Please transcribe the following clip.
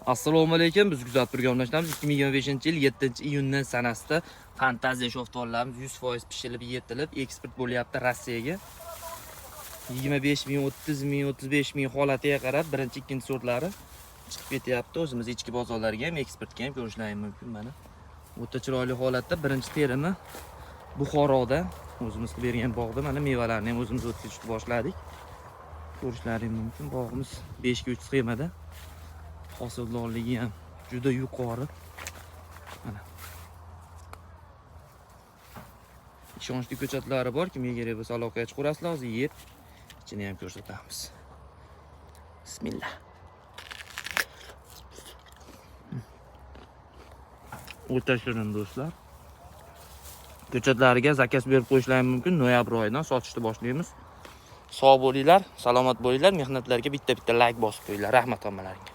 Assalomu alaykum. Biz kuzatib turgan obunachilarimiz 2025-yil 7-iyundan sanasida fantaziya shoftorlarimiz 100% pishilib, yetilib, eksport bo'lyapti Rossiyaga. 25 ming, 30 ming, 35 ming holatiga qarab birinchi, ikkinchi sortlari chiqib ketyapti. O'zimiz ichki bozorlarga ham, eksportga ham ko'rishlaringiz mumkin. Mana o'ta chiroyli holatda birinchi terimi Buxoroda o'zimiz qilib bergan bog'da mana mevalarni ham o'zimiz o'tkazishni boshladik. Ko'rishlaringiz mumkin. Bog'imiz 5 ga 3 sxemada. Hosildorligi ham juda yuqori. Mana. Ishonchli ko'chatlari bor, kimga kerak bo'lsa aloqaga chiqarasizlar, hozir yeb ichini ham ko'rsatamiz. Bismillah. O'ta shirin do'stlar. Ko'chatlariga zakaz berib qo'yishlaringiz mumkin. Noyabr oyidan sotishni boshlaymiz. Sog' bo'linglar, salomat bo'linglar. Mehnatlarga bitta-bitta like bosib qo'yinglar. Rahmat hammalaringga.